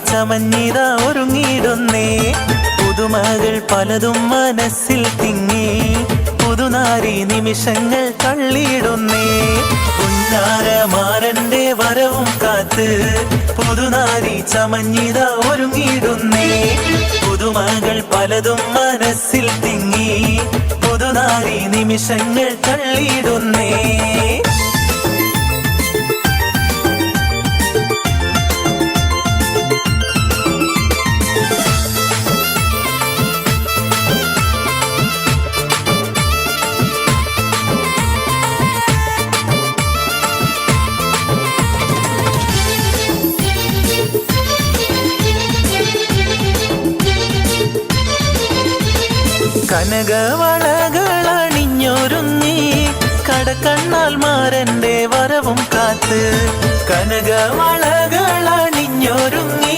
ചമഞ്ഞിതാ ഒരുങ്ങിയിടുന്നേ. പുതുമകൾ പലതും മനസ്സിൽ തിങ്ങി, പുതുനാരി നിമിഷങ്ങൾ തള്ളിയിടുന്നേ. പുന്നാരമാരന്റെ വരവും കാത്ത് പുതുനാരി ചമഞ്ഞിതാ ഒരുങ്ങിയിടുന്നേ. പുതുമകൾ പലതും മനസ്സിൽ തിങ്ങി, പുതുനാരി നിമിഷങ്ങൾ തള്ളിയിടുന്നേ. കനകവളകളണിഞ്ഞൊരുങ്ങി കടക്കണ്ണാൽ മാരന്റെ വരവും കാത്ത്. കനകവളകളണിഞ്ഞൊരുങ്ങി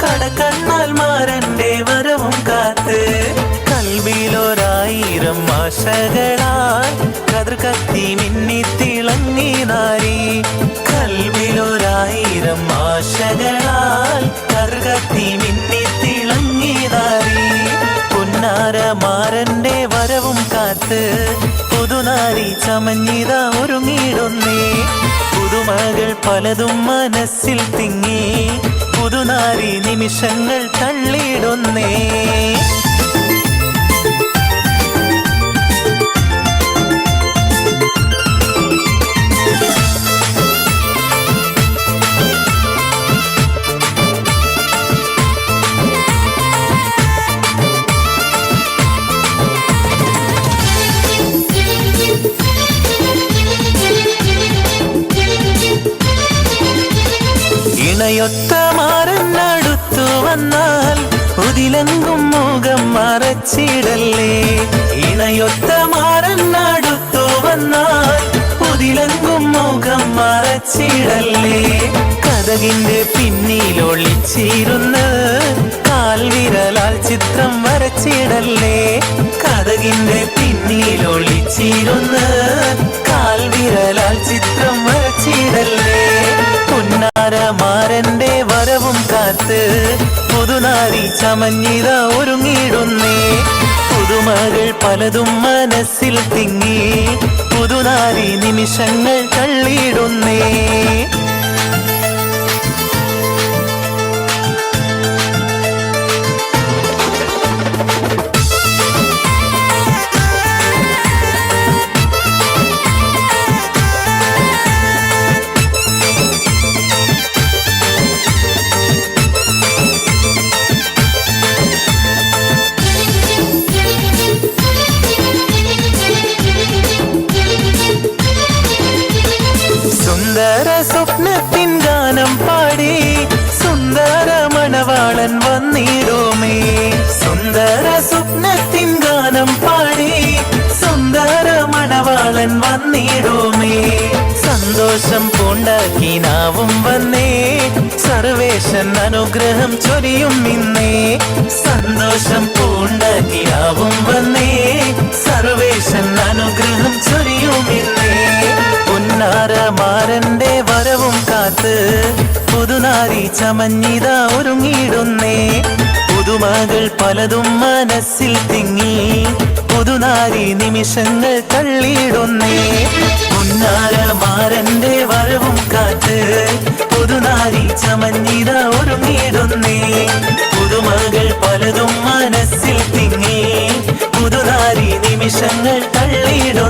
കടക്കണ്ണാൽ മാരന്റെ വരവും കാത്ത്. കൽവിലൊരായിരം ആശകളാൽ കതിർ കത്തി മിന്നി തിളങ്ങി നാരി. കൽവിലൊരായിരം ആശകളാൽ കതിർ കത്തി മിന്നി തിളങ്ങി നാരി. പുന്നാരമാരന്റെ വരവും കാത്ത് പുതുനാരി ചമഞ്ഞിതാ ഒരുങ്ങിയിടുന്നേ. പുതുമകൾ പലതും മനസ്സിൽ തിങ്ങി, പുതുനാരി നിമിഷങ്ങൾ തള്ളിയിടുന്നേ. ഇണയൊത്ത മാറന്നടുത്തു വന്നാൽ ഉതിലെങ്കും മുഖം മറച്ചിടല്ലേ. ഇണയൊത്ത മാറന്നടുത്തു വന്നാൽ ഉതിലെങ്കും മുഖം മറച്ചിടല്ലേ. കതകിന്റെ പിന്നിലൊളിച്ചിരുന്ന് കാൽവിരലാൽ ചിത്രം വരച്ചിടല്ലേ. കതകിന്റെ പിന്നിലൊളിച്ചിരുന്ന് കാൽവിരലാൽ ചിത്രം വരച്ചിടല്ലേ. പുന്നാരമാരന്റെ വരവും കാത്ത് പുതുനാരി ചമഞ്ഞിതാ ഒരുങ്ങിയിടുന്നേ. പുതുമകൾ പലതും മനസ്സിൽ തിങ്ങി, പുതുനാരി നിമിഷങ്ങൾ തള്ളിയിടുന്നേ. സുന്ദര സ്വപ്നത്തിൻ ഗാനം പാടി സുന്ദര മണവാളൻ വന്നിടുമേ. സുന്ദര സ്വപ്നത്തിൻ ഗാനം പാടി സുന്ദര മണവാളൻ വന്നിടുമേ. സന്തോഷം പൂണ്ടാക്കിനാവും വന്നേ, സർവേശൻ അനുഗ്രഹം ചൊരിയും ഇന്നേ. സന്തോഷം പൂണ്ടാക്കിനാവും വന്നേ, സർവേശൻ അനുഗ്രഹം ചൊരിയും ഇന്നേ. പുന്നാരമാരന്റെ വരവും കാത്ത് പുതുനാരി ചമഞ്ഞിതാ ഒരുങ്ങിയിടുന്നേ. പുതുമകൾ പലതും മനസ്സിൽ തിങ്ങി, പുതുനാരി നിമിഷങ്ങൾ തള്ളിയിടുന്നേ. പുന്നാരമാരന്റെ വരവും കാത്ത് പുതുനാരി ചമഞ്ഞിതാ ഒരുങ്ങിയിടുന്നേ. പുതുമകൾ പലതും മനസ്സിൽ തിങ്ങി, പുതുനാരി നിമിഷങ്ങൾ തള്ളിയിടും.